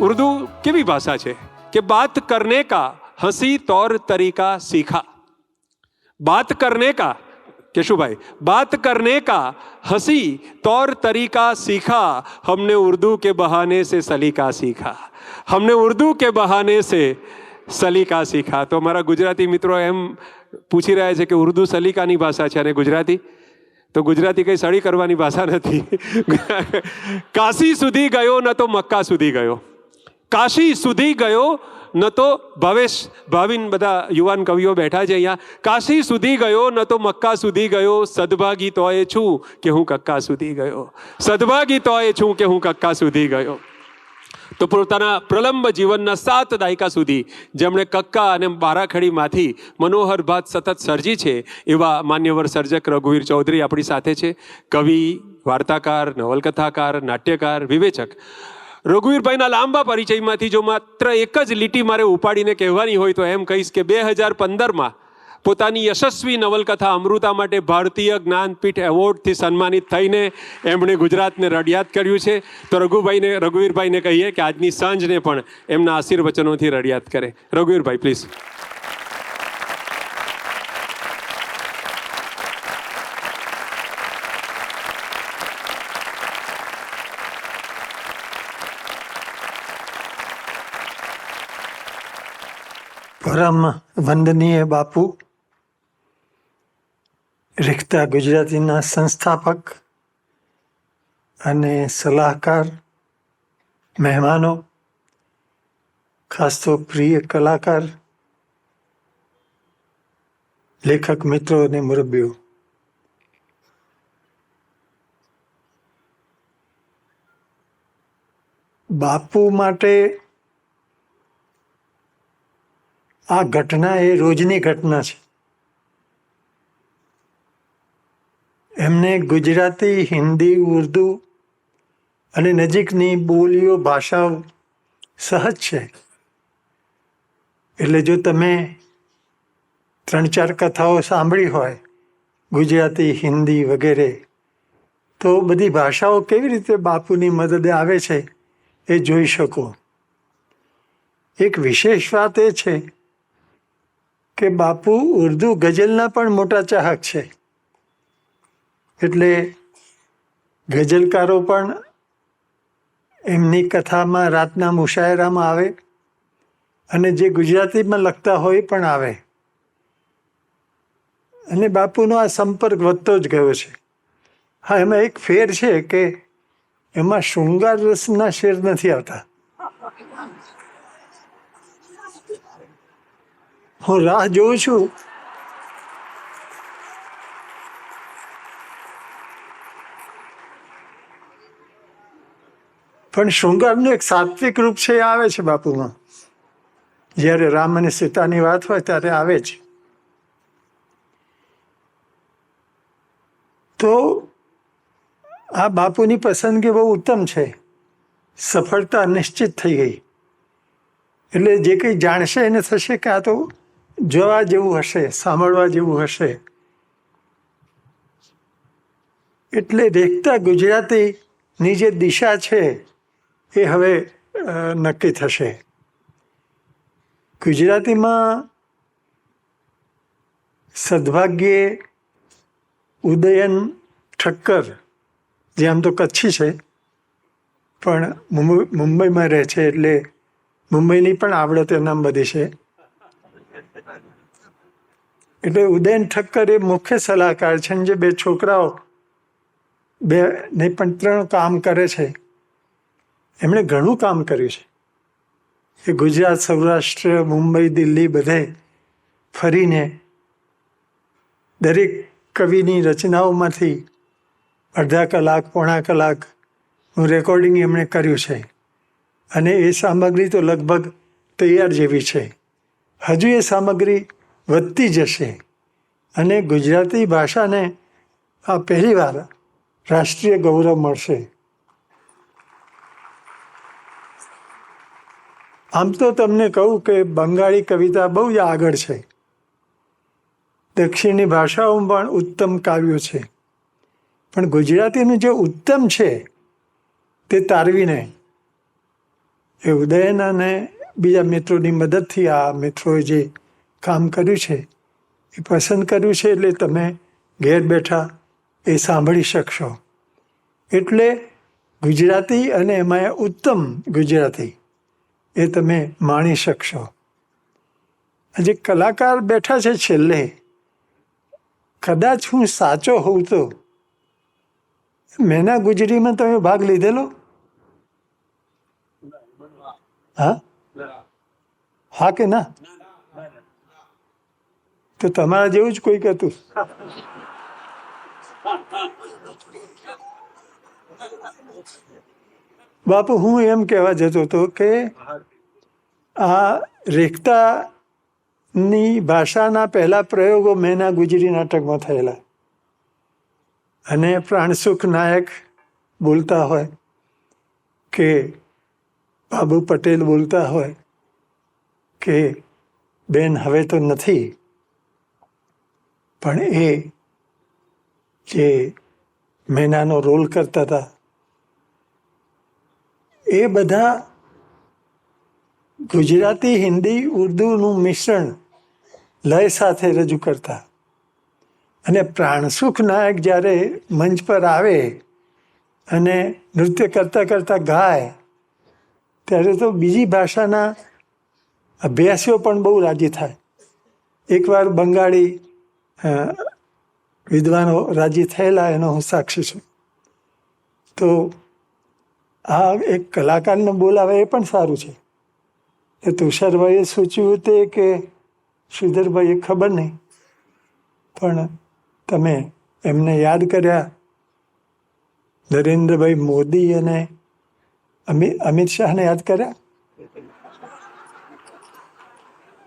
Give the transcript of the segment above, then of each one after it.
ઉર્દू કેવી ભાષા છે કે બાત કરને કા હસી તौर तरीका सीखा। बात करने का केशुभाई, बात करने का हंसी तौर तरीका सीखा, हमने उर्दू के बहाने से सलीका सीखा, हमने उर्दू के बहाने से सलीका सीखा। तो हमारा गुजराती मित्रों एम पूछी रहा है कि उर्दू सलीकानी भाषा है અને ગુજરાતી તો ગુજરાતી કઈ સળી કરવાની ભાષા નથી। કાશી સુધી ગયો ન તો મક્કા સુધી ગયો, કાશી સુધી ગયો ન તો ભાવેશ ભાવિન બધા યુવાન કવિઓ બેઠા છે અહીંયા, કાશી સુધી ગયો ન તો મક્કા સુધી ગયો, સદભાગી તોય છું કે હું કક્કા સુધી ગયો, સદભાગી તોય છું કે હું કક્કા સુધી ગયો। તો પોતાના પ્રલંબ જીવનના 7 દાયકા સુધી જેમણે કક્કા અને બારાખડીમાંથી મનોહર ભાત સતત સર્જી છે એવા માન્યવર સર્જક રઘુવીર ચૌધરી આપણી સાથે છે। કવિ, વાર્તાકાર, નવલકથાકાર, નાટ્યકાર, વિવેચક। રઘુવીરભાઈના લાંબા પરિચયમાંથી જો માત્ર એક જ લીટી મારે ઉપાડીને કહેવાની હોય તો એમ કહીશ કે 2015માં પોતાની યશસ્વી નવલકથા અમૃતા માટે ભારતીય જ્ઞાનપીઠ એવોર્ડથી સન્માનિત થઈને એમણે ગુજરાતને રડિયાત કર્યું છે। તો રઘુવીરભાઈને કહીએ કે આજની સાંજને પણ એમના આશીર્વચનોથી રડિયાત કરે। રઘુવીરભાઈ પ્લીઝ। પરમ વંદનીય બાપુ, રીખતા ગુજરાતીના સંસ્થાપક અને સલાહકાર, મહેમાનો, ખાસ તો પ્રિય કલાકાર, લેખક મિત્રો અને મુરબ્બીઓ, બાપુ માટે આ ઘટના એ રોજની ઘટના છે। એમને ગુજરાતી, હિન્દી, ઉર્દુ અને નજીકની બોલીઓ, ભાષાઓ સહજ છે। એટલે જો તમે 3-4 કથાઓ સાંભળી હોય ગુજરાતી, હિન્દી વગેરે, તો બધી ભાષાઓ કેવી રીતે બાપુની મદદે આવે છે એ જોઈ શકો। એક વિશેષ વાત એ છે કે બાપુ ઉર્દુ ગઝલના પણ મોટા ચાહક છે। એટલે ગઝલકારો પણ એમની કથામાં, રાતના મુશાયરામાં આવે અને જે ગુજરાતીમાં લખતા હોય પણ આવે। અને બાપુનો આ સંપર્ક વધતો જ ગયો છે। હા, એમાં એક ફેર છે કે એમાં શૃંગાર રસના શેર નથી આવતા। હું રાહ જોઉં છું પણ શૃંગારનું એક સાત્વિક રૂપ છે એ આવે છે બાપુમાં। જ્યારે રામ અને સીતાની વાત હોય ત્યારે આવે છે। તો આ બાપુની પસંદગી બહુ ઉત્તમ છે। સફળતા નિશ્ચિત થઈ ગઈ। એટલે જે કંઈ જાણશે એને થશે કે આ તો જોવા જેવું હશે, સાંભળવા જેવું હશે। એટલે રેખતા ગુજરાતીની જે દિશા છે એ હવે નક્કી થશે। ગુજરાતીમાં સદભાગ્યે ઉદયન ઠક્કર, જે આમ તો કચ્છી છે પણ મુંબઈમાં રહે છે એટલે મુંબઈની પણ આવડત એનામ બધી છે। એટલે ઉદયન ઠક્કર એ મુખ્ય સલાહકાર છે। જે 2 છોકરાઓ, 2 નહીં પણ 3 કામ કરે છે, એમણે ઘણું કામ કર્યું છે। એ ગુજરાત, સૌરાષ્ટ્ર, મુંબઈ, દિલ્હી બધે ફરીને દરેક કવિની રચનાઓમાંથી અડધા કલાક, પોણા કલાકનું રેકોર્ડિંગ એમણે કર્યું છે। અને એ સામગ્રી તો લગભગ તૈયાર જેવી છે। હજુ એ સામગ્રી વધતી જશે અને ગુજરાતી ભાષાને આ પહેલીવાર રાષ્ટ્રીય ગૌરવ મળશે। આમ તો તમને કહું કે બંગાળી કવિતા બહુ જ આગળ છે। દક્ષિણની ભાષાઓમાં પણ ઉત્તમ કાવ્યો છે। પણ ગુજરાતીનું જે ઉત્તમ છે તે તારવીને એ ઉદયન અને બીજા મિત્રોની મદદથી આ મિત્રોએ જે કામ કર્યું છે એ પસંદ કર્યું છે, એટલે તમે ઘેર બેઠા એ સાંભળી શકશો. એટલે ગુજરાતી અને એમાં ઉત્તમ ગુજરાતી એ તમે માણી શકશો. જે કલાકાર બેઠા છે છેલ્લે, કદાચ હું સાચો હોઉં તો મેના ગુજરીમાં તમે ભાગ લીધેલો? હા હા કે ના? તો તમારા જેવું જ કોઈક હતું. બાપુ, હું એમ કહેવા જતો હતો કે આ રેખતાની ભાષાના પહેલા પ્રયોગો મેના ગુજરી નાટકમાં થયેલા, અને પ્રાણસુખ નાયક બોલતા હોય કે બાબુ પટેલ બોલતા હોય કે બેન હવે તો નથી, પણ એ જે મેનાનો રોલ કરતા હતા એ બધા ગુજરાતી, હિન્દી, ઉર્દુનું મિશ્રણ લય સાથે રજૂ કરતા. અને પ્રાણસુખ નાયક જ્યારે મંચ પર આવે અને નૃત્ય કરતાં કરતાં ગાય, ત્યારે તો બીજી ભાષાના અભ્યાસીઓ પણ બહુ રાજી થાય. એકવાર બંગાળી વિદ્વાનો રાજી થયેલા, એનો હું સાક્ષી છું. તો આ એક કલાકારને બોલાવે એ પણ સારું છે. એ તુષારભાઈએ સૂચ્યું તે કે શ્રીધરભાઈએ ખબર નહીં, પણ તમે એમને યાદ કર્યા. નરેન્દ્રભાઈ મોદી અને અમિત શાહને યાદ કર્યા.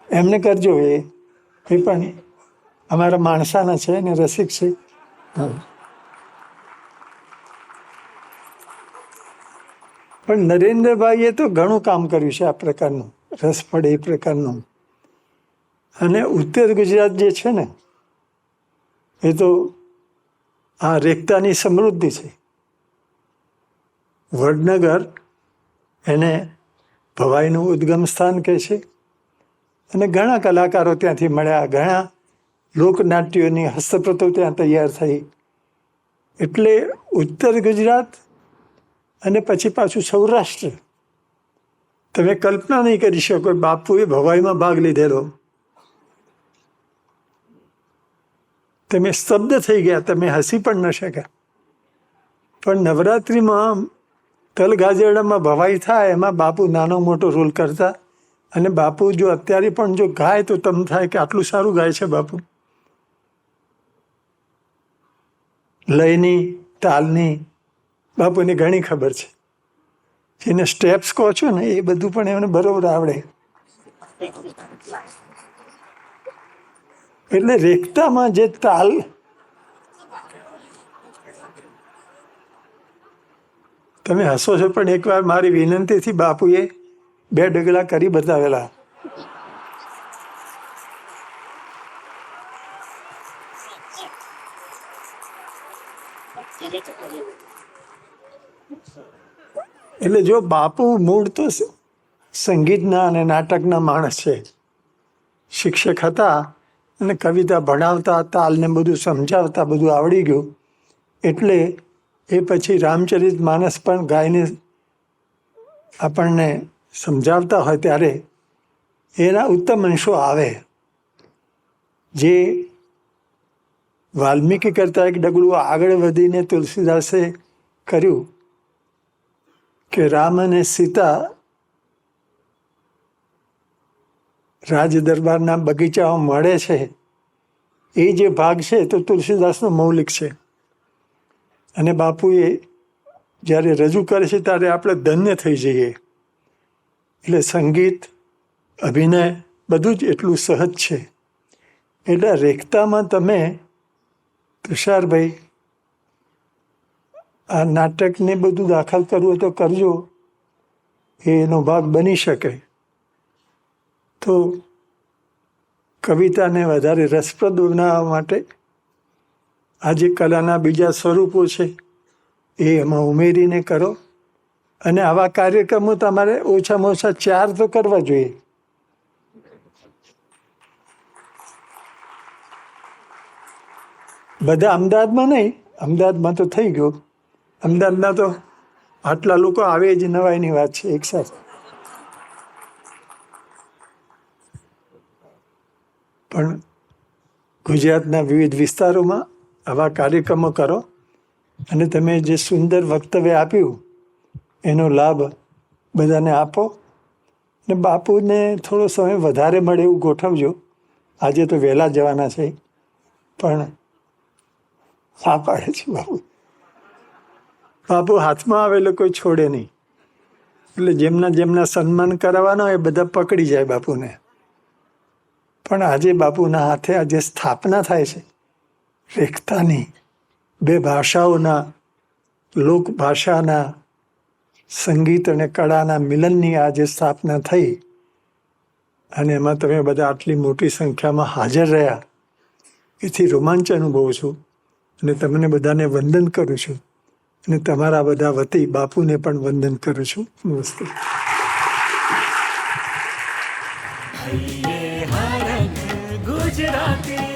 એમને કરજો, એ પણ અમારા માણસાના છે ને રસિક છે. પણ નરેન્દ્રભાઈએ તો ઘણું કામ કર્યું છે આ પ્રકારનું, રસ પડે એ પ્રકારનું. અને ઉત્તર ગુજરાત જે છે ને, એ તો આ રેખતાની સમૃદ્ધિ છે. વડનગર એને ભવાઈનું ઉદ્ગમ સ્થાન કહે છે, અને ઘણા કલાકારો ત્યાંથી મળ્યા, ઘણા લોકનાટ્યોની હસ્તપ્રતો ત્યાં તૈયાર થઈ. એટલે ઉત્તર ગુજરાત અને પછી પાછું સૌરાષ્ટ્ર, તમે કલ્પના નહીં કરી શકો. બાપુએ ભવાઈમાં ભાગ લીધેલો, તમે સ્તબ્ધ થઈ ગયા, તમે હસી પણ ન શક્યા. પણ નવરાત્રિમાં તલગાજરડામાં ભવાઈ થાય, એમાં બાપુ નાનો મોટો રોલ કરતા. અને બાપુ જો અત્યારે પણ જો ગાય તો તમને થાય કે આટલું સારું ગાય છે બાપુ. લયની, તાલની બાપુને ઘણી ખબર છે. જેને સ્ટેપ્સ કહો છો ને, એ બધું પણ એમને બરોબર આવડે. એટલે રેખતામાં જે તાલ, તમે હસો છો પણ એકવાર મારી વિનંતીથી બાપુએ 2 ડગલા કરી બતાવેલા. એટલે જો બાપુ મૂળ તો સંગીતના અને નાટકના માણસ છે, શિક્ષક હતા અને કવિતા ભણાવતા, તાલને બધું સમજાવતા, બધું આવડી ગયું. એટલે એ પછી રામચરિત માનસ પણ ગાયને આપણને સમજાવતા હોય ત્યારે એના ઉત્તમ અંશો આવે. જે વાલ્મીકી કરતાં એક ડગલું આગળ વધીને તુલસીદાસે કર્યું કે રામ અને સીતા રાજ દરબારના બગીચામાં મળે છે, એ જે ભાગ છે તો તુલસીદાસનો મૌલિક છે. અને બાપુએ જ્યારે રજૂ કરે છે ત્યારે આપણે ધન્ય થઈ જઈએ. એટલે સંગીત, અભિનય બધું જ એટલું સહજ છે. એટલે રેખતામાં તમે તુષારભાઈ આ નાટકને બધું દાખલ કરવું તો કરજો, એનો ભાગ બની શકે. તો કવિતાને વધારે રસપ્રદ બનાવવા માટે આ જે કલાના બીજા સ્વરૂપો છે એ એમાં ઉમેરીને કરો. અને આવા કાર્યક્રમો તમારે ઓછામાં ઓછા 4 તો કરવા જોઈએ. બધા અમદાવાદમાં નહીં, અમદાવાદમાં તો થઈ ગયું. અમદાવાદના તો આટલા લોકો આવે જ નવાઈની વાત છે એકસાથે. પણ ગુજરાતના વિવિધ વિસ્તારોમાં આવા કાર્યક્રમો કરો અને તમે જે સુંદર વક્તવ્ય આપ્યું એનો લાભ બધાને આપો. ને બાપુને થોડો સમય વધારે મળે એવું ગોઠવજો. આજે તો વહેલા જવાના છે પણ હા પાડે છે બાપુ. બાપુ હાથમાં આવેલો કોઈ છોડે નહીં. એટલે જેમના સન્માન કરાવવાના હોય એ બધા પકડી જાય બાપુને. પણ આજે બાપુના હાથે આજે સ્થાપના થાય છે એકતાની, 2 ભાષાઓના, લોકભાષાના, સંગીત અને કળાના મિલનની આજે સ્થાપના થઈ અને એમાં તમે બધા આટલી મોટી સંખ્યામાં હાજર રહ્યા. એથી રોમાંચ અનુભવું છું અને તમને બધાને વંદન કરું છું અને તમારા બધા વતી બાપુને પણ વંદન કરું છું. નમસ્તે. ગુજરાતી